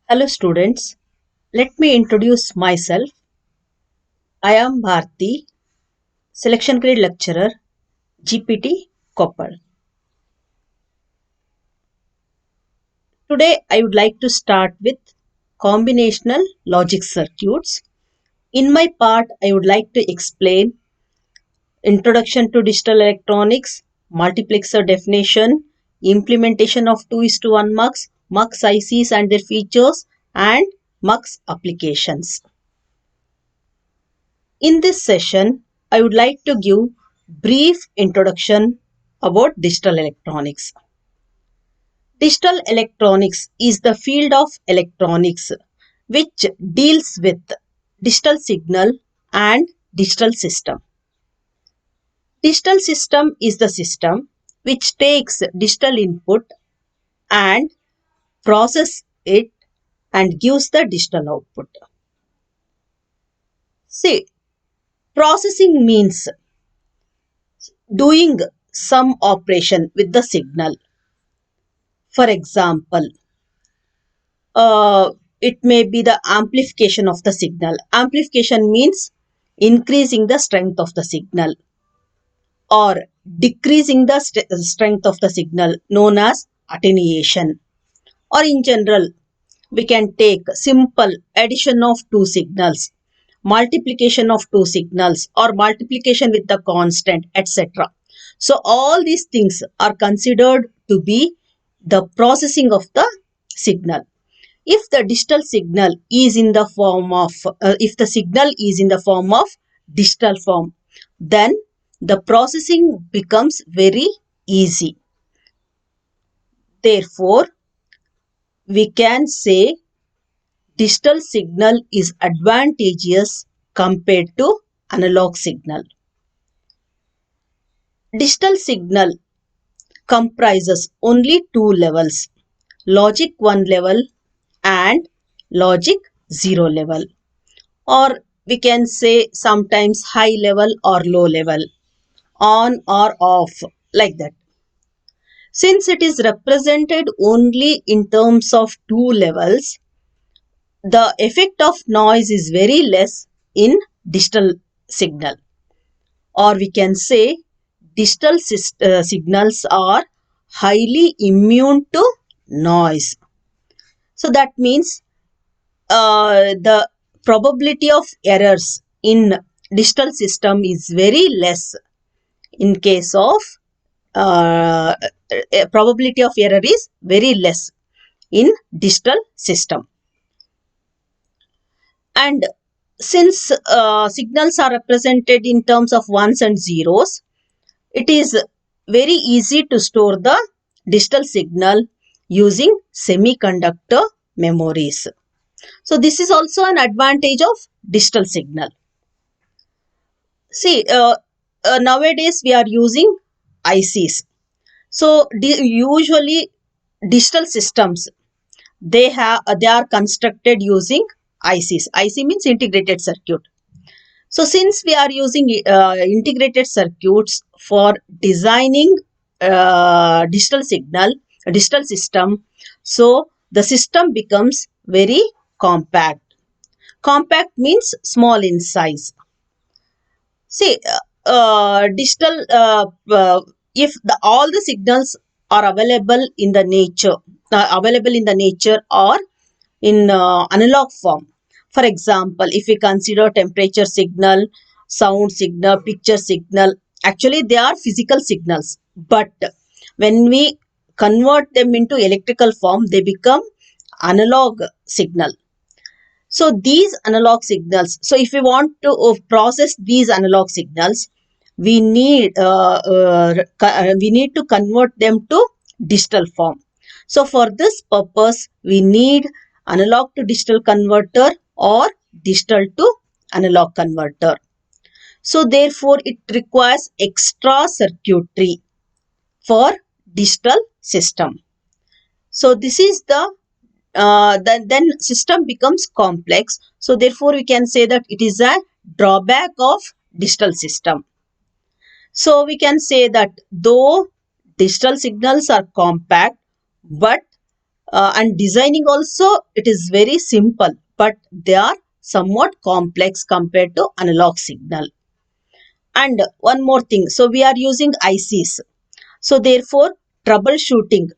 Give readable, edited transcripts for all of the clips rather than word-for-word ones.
Hello students, let me introduce myself. I am Bharti, selection grade lecturer, GPT Koppal. Today I would like to start with combinational logic circuits. In my part, I would like to explain introduction to digital electronics, multiplexer definition, implementation of 2 is to 1 mux, mux ICs and their features, and mux applications. In this session, I would like to give brief introduction about digital electronics. Digital electronics is the field of electronics which deals with digital signal and digital system. Digital system is the system which takes digital input and process it and gives the digital output. See, processing means doing some operation with the signal. For example, uh, it may be the amplification of the signal. Amplification means increasing the strength of the signal or decreasing the strength of the signal, known as attenuation. Or in general, we can take simple addition of two signals, multiplication of two signals, or multiplication with the constant, etc. So all these things are considered to be the processing of the signal. If the digital signal is in the form of if the signal is in the form of digital form, then the processing becomes very easy. Therefore, we can say digital signal is advantageous compared to analog signal. Digital signal comprises only two levels, logic 1 level and logic 0 level, or we can say sometimes high level or low level, on or off, like that. Since it is represented only in terms of two levels, the effect of noise is very less in digital signal, or we can say digital signals are highly immune to noise. So that means the probability of errors in digital system is very less. In case of uh, probability of error is very less in digital system. And since signals are represented in terms of ones and zeros, it is very easy to store the digital signal using semiconductor memories. So this is also an advantage of digital signal. See, nowadays we are using ICs. So usually digital systems, they are constructed using ICs. IC means integrated circuit. So since we are using integrated circuits for designing digital system, so the system becomes very compact. Compact means small in size. See, digital if all the signals are available in the nature or in analog form. For example, if we consider temperature signal, sound signal, picture signal, actually they are physical signals. But when we convert them into electrical form, they become analog signal. So these analog signals, so if we want to process these analog signals, we need to convert them to digital form. So for this purpose, we need analog to digital converter or digital to analog converter. So therefore, it requires extra circuitry for digital system. So this is then system becomes complex. So therefore, we can say that it is a drawback of digital system. So we can say that though digital signals are compact, but and designing also it is very simple, but they are somewhat complex compared to analog signal. And one more thing, so we are using ICs, so therefore troubleshooting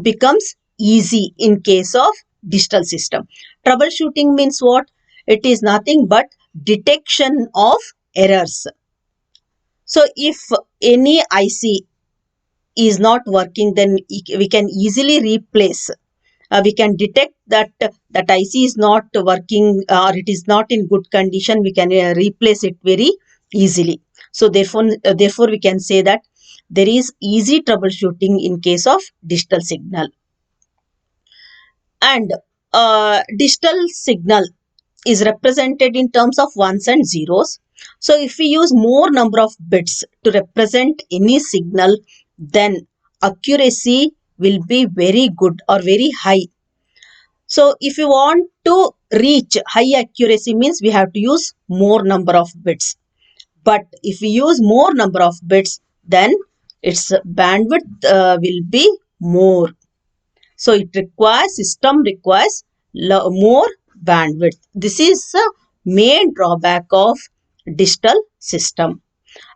becomes easy in case of digital system. Troubleshooting means what? It is nothing but detection of errors. So if any IC is not working, then we can easily replace. We can detect that that IC is not working or it is not in good condition. We can replace it very easily. So therefore we can say that there is easy troubleshooting in case of digital signal. And digital signal is represented in terms of ones and zeros. So if we use more number of bits to represent any signal, then accuracy will be very good or very high. So if you want to reach high accuracy means we have to use more number of bits. But if we use more number of bits, then its bandwidth will be more. So it requires, system requires more bandwidth. This is the main drawback of digital system.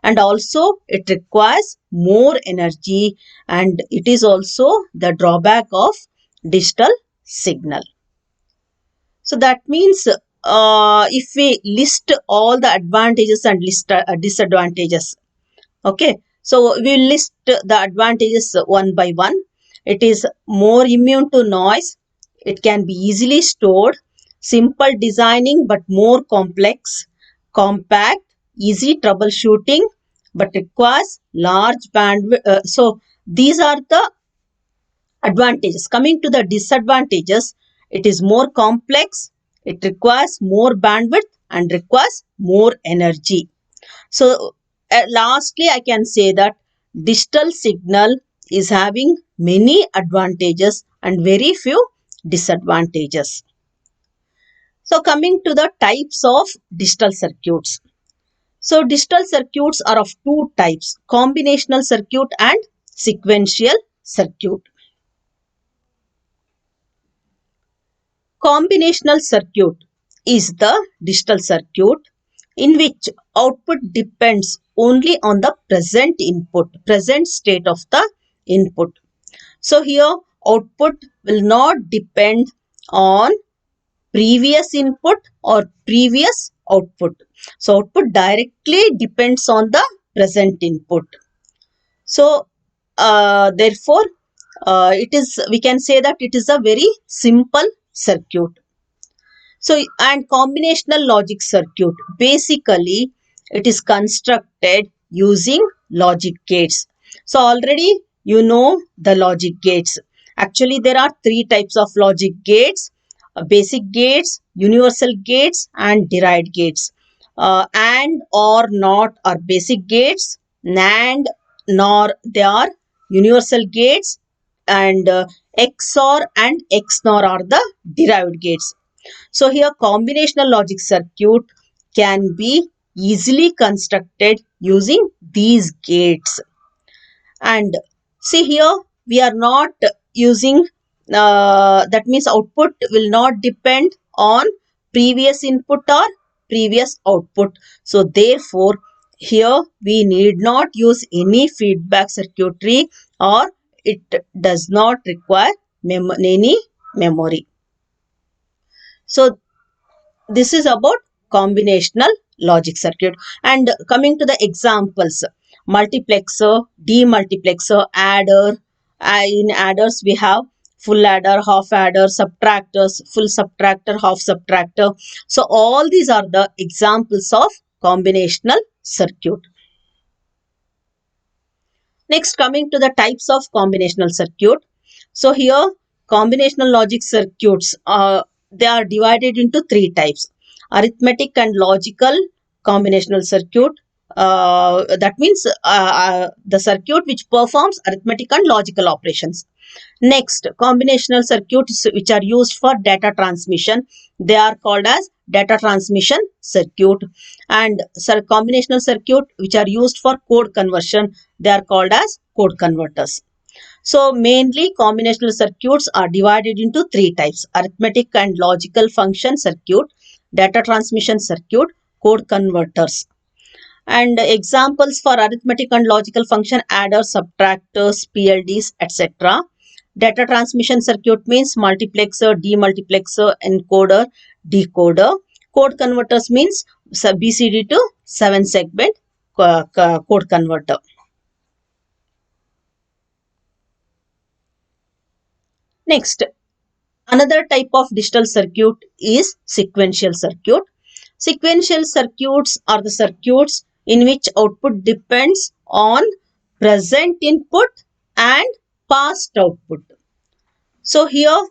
And also it requires more energy, and it is also the drawback of digital signal. So that means if we list all the advantages and list disadvantages, okay, so we will list the advantages one by one. It is more immune to noise. It can be easily stored. Simple designing but more complex. Compact. Easy troubleshooting but requires large bandwidth. So these are the advantages. Coming to the disadvantages, it is more complex. It requires more bandwidth and requires more energy. So lastly, I can say that digital signal is having many advantages and very few disadvantages. So coming to the types of digital circuits. So digital circuits are of two types, combinational circuit and sequential circuit. Combinational circuit is the digital circuit in which output depends only on the present input, present state of the input. So here output will not depend on previous input or previous output. So output directly depends on the present input. So therefore it is, we can say that it is a very simple circuit. So, and combinational logic circuit, basically it is constructed using logic gates. So already you know the logic gates. Actually there are three types of logic gates, basic gates, universal gates and derived gates. And or not are basic gates, NAND nor they are universal gates, and XOR and XNOR are the derived gates. So here combinational logic circuit can be easily constructed using these gates. And see here we are not using, that means output will not depend on previous input or previous output. So therefore here we need not use any feedback circuitry, or it does not require any memory. So this is about combinational logic circuit. And coming to the examples, multiplexer, demultiplexer, adder. In adders we have full adder, half adder, subtractors, full subtractor, half subtractor. So all these are the examples of combinational circuit. Next, coming to the types of combinational circuit. So here combinational logic circuits, they are divided into three types: arithmetic and logical combinational circuit. That means the circuit which performs arithmetic and logical operations. Next, combinational circuits which are used for data transmission, they are called as data transmission circuit. And combinational circuit which are used for code conversion, they are called as code converters. So mainly combinational circuits are divided into three types: arithmetic and logical function circuit, data transmission circuit, code converters. And examples for arithmetic and logical function: adders, subtractors, PLDs, etc. Data transmission circuit means multiplexer, demultiplexer, encoder, decoder. Code converters means BCD to 7 segment code converter. Next, another type of digital circuit is sequential circuit. Sequential circuits are the circuits in which output depends on present input and past output. So here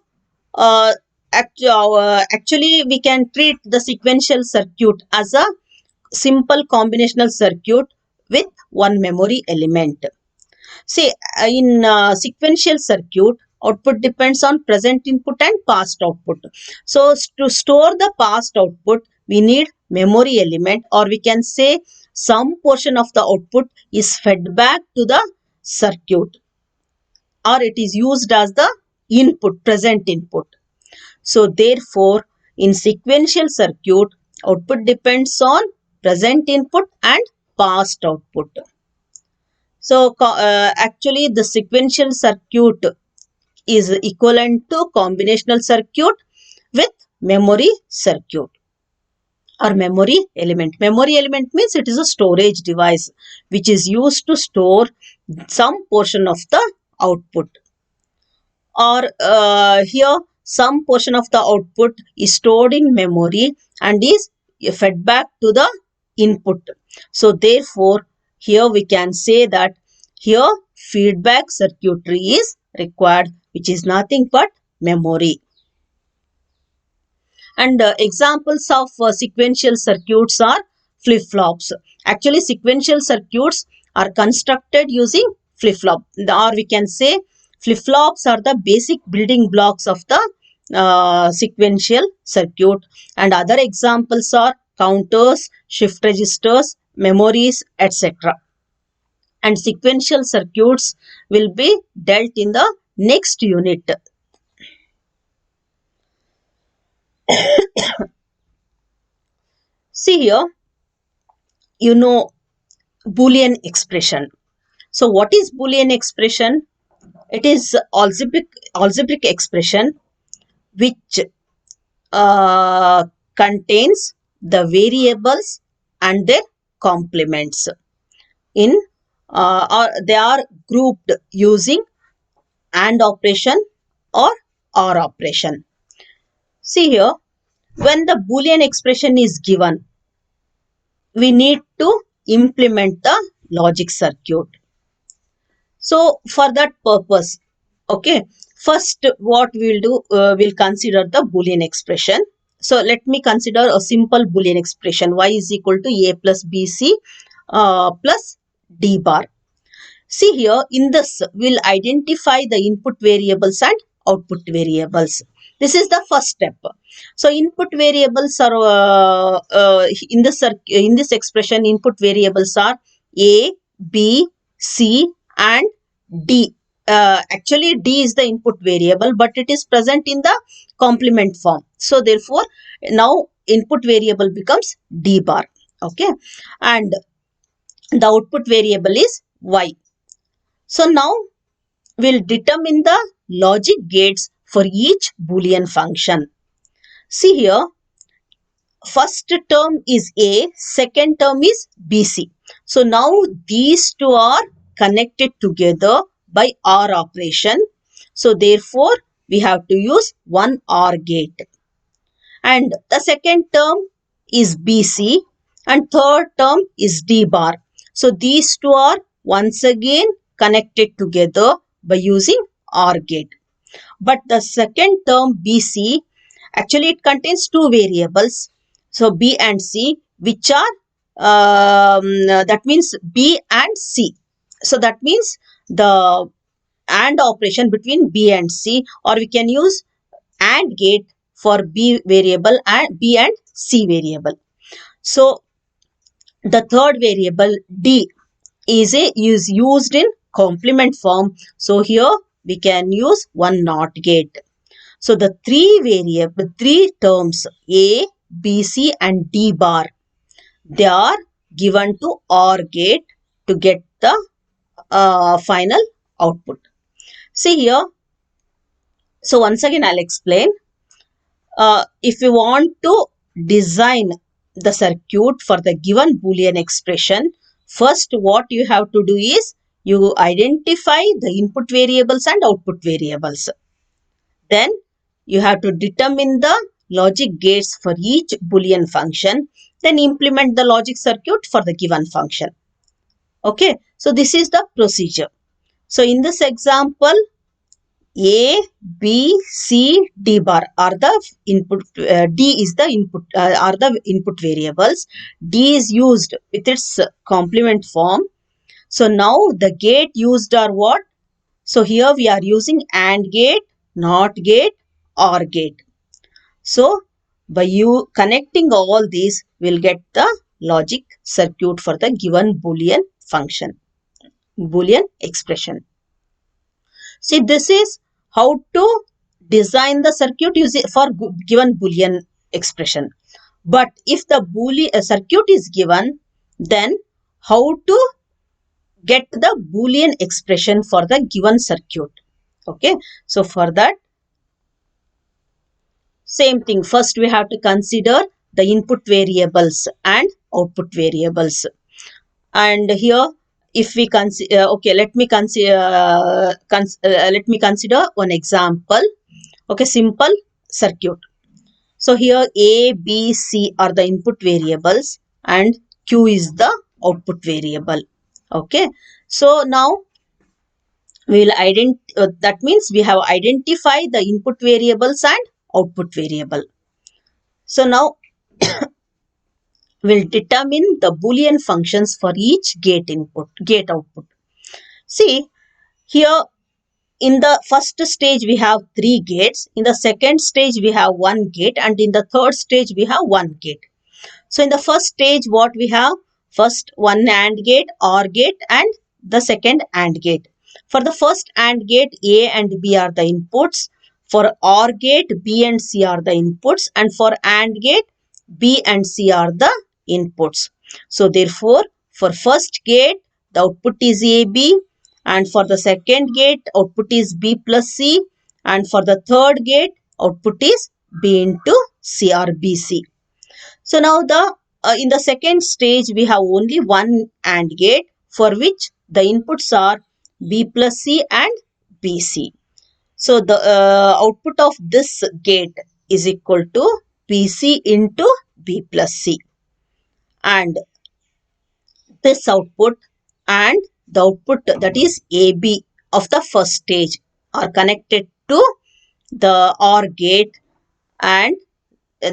uh, actually we can treat the sequential circuit as a simple combinational circuit with one memory element. See, in sequential circuit, output depends on present input and past output. So, to store the past output, we need memory element, or we can say some portion of the output is fed back to the circuit, or it is used as the input, present input. So, therefore, in sequential circuit, output depends on present input and past output. So, actually, the sequential circuit is equivalent to combinational circuit with memory circuit or memory element. Memory element means it is a storage device which is used to store some portion of the output. Or here, some portion of the output is stored in memory and is fed back to the input. So, therefore, here we can say that here feedback circuitry is required, which is nothing but memory. And examples of sequential circuits are flip-flops. Actually, sequential circuits are constructed using flip-flop, or we can say flip-flops are the basic building blocks of the sequential circuit. And other examples are counters, shift registers, memories, etc. And sequential circuits will be dealt in the next unit. See here, you know Boolean expression. So what is Boolean expression? It is algebraic expression which contains the variables and their complements in or they are grouped using AND operation or OR operation. See here, when the Boolean expression is given, we need to implement the logic circuit. So for that purpose, okay, first what we will do, we'll consider the Boolean expression. So let me consider a simple Boolean expression: y is equal to a plus bc plus d bar. See here, in this we'll identify the input variables and output variables. This is the first step. So input variables are in this expression. Input variables are a, b, c, and d. Actually, d is the input variable, but it is present in the complement form. So therefore, now input variable becomes d bar. Okay, and the output variable is y. So now we'll determine the logic gates for each Boolean function. See here, first term is A, second term is BC. So now these two are connected together by OR operation. So therefore, we have to use one OR gate. And the second term is BC and third term is D bar. So these two are once again connected together by using OR gate. But the second term BC, actually it contains two variables. So B and C, which are that means B and C. So that means the AND operation between B and C, or we can use AND gate for B variable and B and C variable. So the third variable D is used in complement form. So here we can use one NOT gate. So the three terms A, B, C and D bar, they are given to OR gate to get the final output. See here. So once again I'll explain. If you want to design the circuit for the given Boolean expression, first what you have to do is you identify the input variables and output variables. Then you have to determine the logic gates for each Boolean function. Then implement the logic circuit for the given function. Okay, so this is the procedure. So in this example, A, B, C, D bar are the input. D is the input. Are the input variables. D is used with its complement form. So now the gate used are what? So here we are using AND gate, NOT gate, OR gate. So by you connecting all these, we'll get the logic circuit for the given Boolean function, Boolean expression. See, this is how to design the circuit using for given Boolean expression. But if the Boolean circuit is given, then how to get the Boolean expression for the given circuit? Okay, so for that, same thing. First, we have to consider the input variables and output variables. And here, if we consider, okay, let me consider one example. Okay, simple circuit. So here A, B, C are the input variables and Q is the output variable. Okay, so now we will that means we have identified the input variables and output variable. So now we'll determine the Boolean functions for each gate output. See, here in the first stage we have 3 gates, in the second stage we have 1 gate and in the third stage we have 1 gate. So in the first stage what we have? First one AND gate, OR gate and the second AND gate. For the first AND gate, A and B are the inputs. For OR gate, B and C are the inputs, and for AND gate, B and C are the inputs. So therefore, for first gate, the output is AB, and for the second gate, output is B plus C, and for the third gate, output is B into C or BC. So now in the second stage, we have only one AND gate for which the inputs are B plus C and BC. So the output of this gate is equal to BC into B plus C. And this output and the output, that is AB of the first stage, are connected to the OR gate, and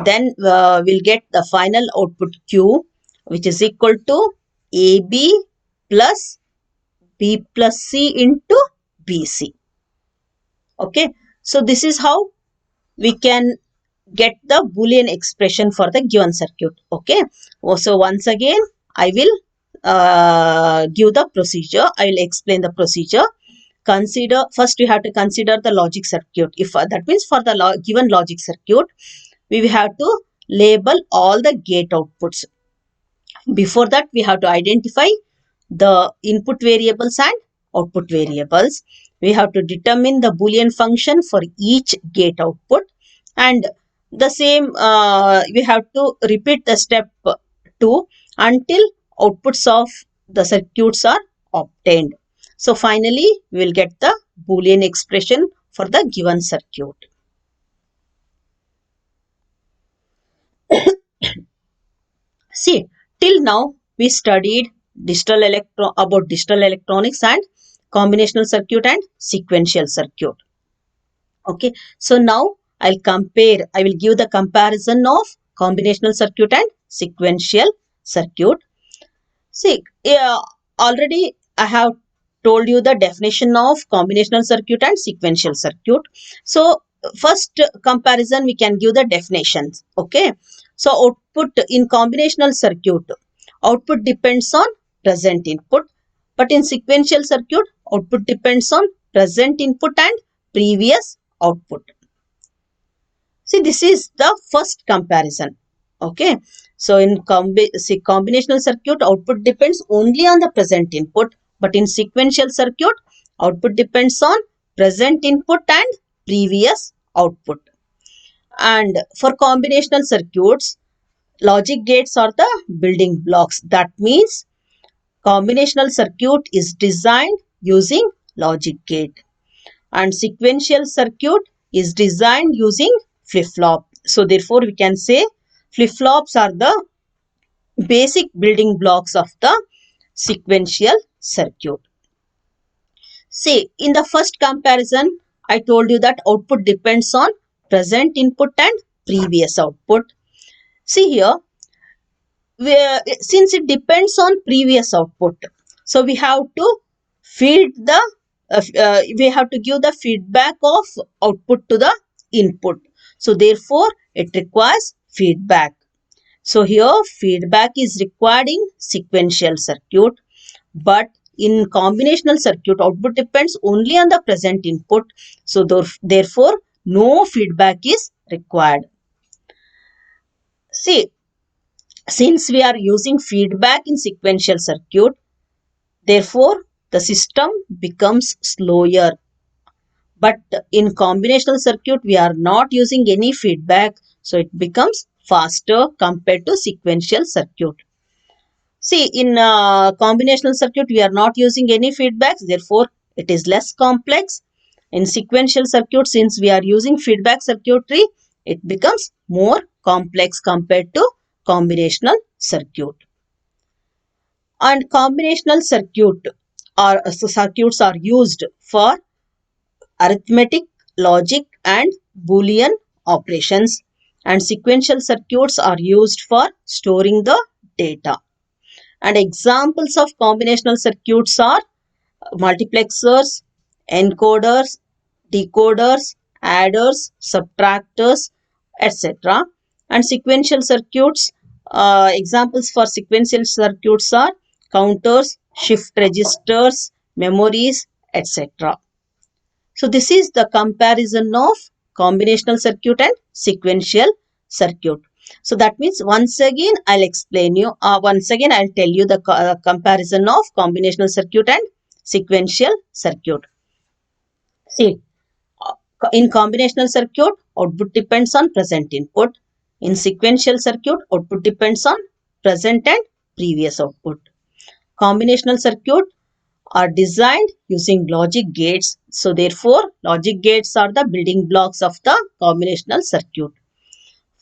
then we'll get the final output Q, which is equal to AB plus B plus C into BC. Okay, so this is how we can get the Boolean expression for the given circuit. Okay, so once again I will give the procedure. I will explain the procedure. Consider, first you have to consider the logic circuit. If that means for the given logic circuit, we will have to label all the gate outputs. Before that, we have to identify the input variables and output variables. We have to determine the Boolean function for each gate output, and the same we have to repeat the step 2 until outputs of the circuits are obtained. So finally, we will get the Boolean expression for the given circuit. See, till now we studied about digital electronics and combinational circuit and sequential circuit. Okay, so now I will give the comparison of combinational circuit and sequential circuit. See, already I have told you the definition of combinational circuit and sequential circuit. So first comparison, we can give the definitions. Okay, so output in combinational circuit, output depends on present input, but in sequential circuit, output depends on present input and previous output. See, this is the first comparison. Okay. So in combinational circuit, output depends only on the present input, but in sequential circuit, output depends on present input and previous output. And for combinational circuits, logic gates are the building blocks. That means combinational circuit is designed using logic gate, and sequential circuit is designed using flip-flop. So therefore we can say flip-flops are the basic building blocks of the sequential circuit. See, in the first comparison, I told you that output depends on present input and previous output. See here, since it depends on previous output, so we have to feed the we have to give the feedback of output to the input. So therefore it requires feedback. So here feedback is required in sequential circuit, but in combinational circuit output depends only on the present input. So therefore no feedback is required. See, since we are using feedback in sequential circuit, therefore the system becomes slower. But in combinational circuit, we are not using any feedback, so it becomes faster compared to sequential circuit. See, in combinational circuit, we are not using any feedbacks, therefore it is less complex. In sequential circuit, since we are using feedback circuitry, it becomes more complex compared to combinational circuit. And combinational circuits are used for arithmetic, logic and Boolean operations, and sequential circuits are used for storing the data. And examples of combinational circuits are multiplexers, encoders, decoders, adders, subtractors, etc. And sequential circuits, examples for sequential circuits are counters, shift registers, memories, etc. So this is the comparison of combinational circuit and sequential circuit. So that means once again I'll explain you, once again I'll tell you the comparison of combinational circuit and sequential circuit. See, in combinational circuit, output depends on present input. In sequential circuit, output depends on present and previous output. Combinational circuit are designed using logic gates. So therefore, logic gates are the building blocks of the combinational circuit.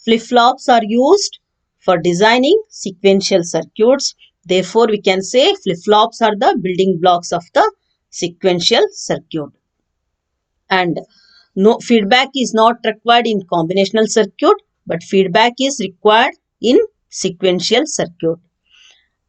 Flip-flops are used for designing sequential circuits. Therefore, we can say flip-flops are the building blocks of the sequential circuit. And no feedback is not required in combinational circuit, but feedback is required in sequential circuit.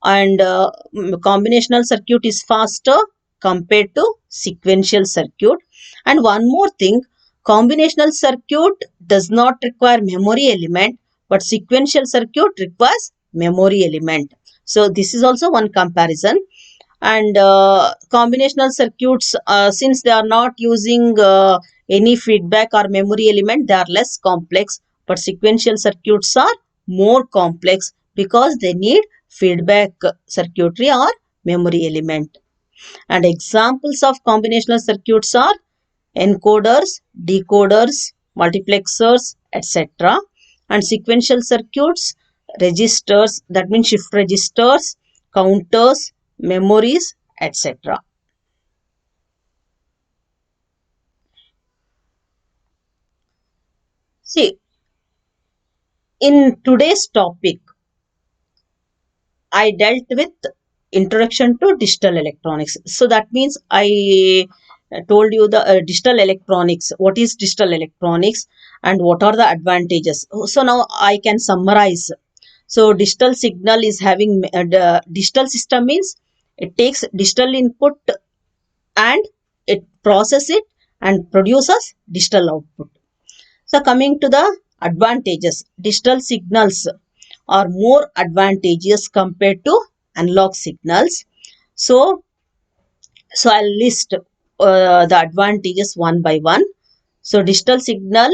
And combinational circuit is faster compared to sequential circuit. And one more thing, combinational circuit does not require memory element, but sequential circuit requires memory element. So this is also one comparison. And combinational circuits, since they are not using any feedback or memory element, they are less complex, but sequential circuits are more complex because they need feedback circuitry or memory element. And examples of combinational circuits are encoders, decoders, multiplexers, etc. And sequential circuits, registers, that means shift registers, counters, memories, etc. See, in today's topic, I dealt with introduction to digital electronics. So that means I told you the digital electronics, what is digital electronics and what are the advantages. So now I can summarize. So digital signal is having, the digital system means it takes digital input and it processes it and produces digital output. So coming to the advantages, digital signals are more advantageous compared to analog signals. So So I'll list the advantages one by one. So digital signal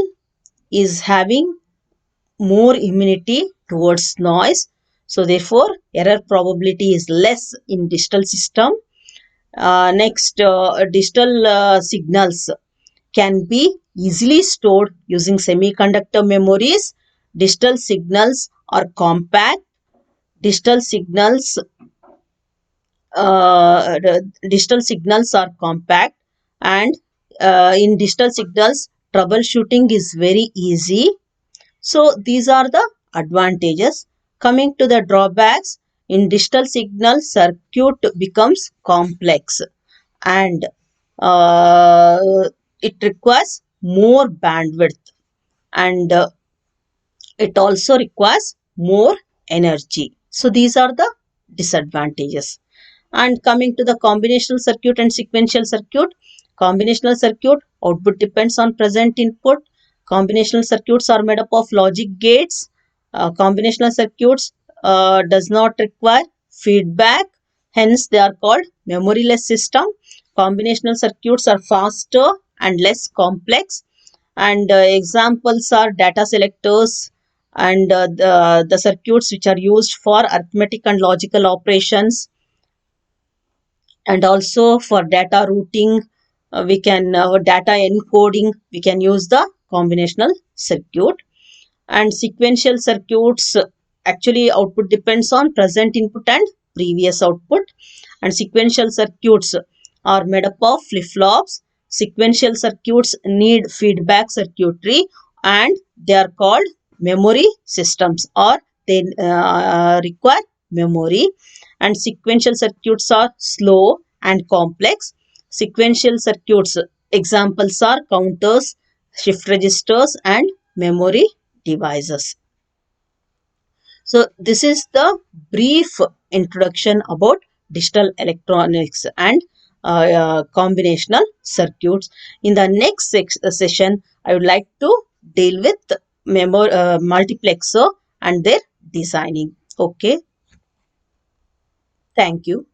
is having more immunity towards noise. So therefore, error probability is less in digital system. Next, digital signals can be easily stored using semiconductor memories. Digital signals are compact. Digital signals digital signals are compact, and in digital signals troubleshooting is very easy. So these are the advantages. Coming to the drawbacks, in digital signal circuit becomes complex, and uh, it requires more bandwidth, and it also requires more energy. So these are the disadvantages. And coming to the combinational circuit and sequential circuit, combinational circuit output depends on present input. Combinational circuits are made up of logic gates. Combinational circuits does not require feedback, hence they are called memoryless system. Combinational circuits are faster and less complex, and examples are data selectors and the circuits which are used for arithmetic and logical operations, and also for data routing, we can data encoding, we can use the combinational circuit. And sequential circuits, actually output depends on present input and previous output, and sequential circuits are made up of flip-flops. Sequential circuits need feedback circuitry, and they are called memory systems, or they require memory. And sequential circuits are slow and complex. Sequential circuits examples are counters, shift registers, and memory devices. So this is the brief introduction about digital electronics and combinational circuits. In the next session, I would like to deal with multiplexer and their designing. Okay, thank you.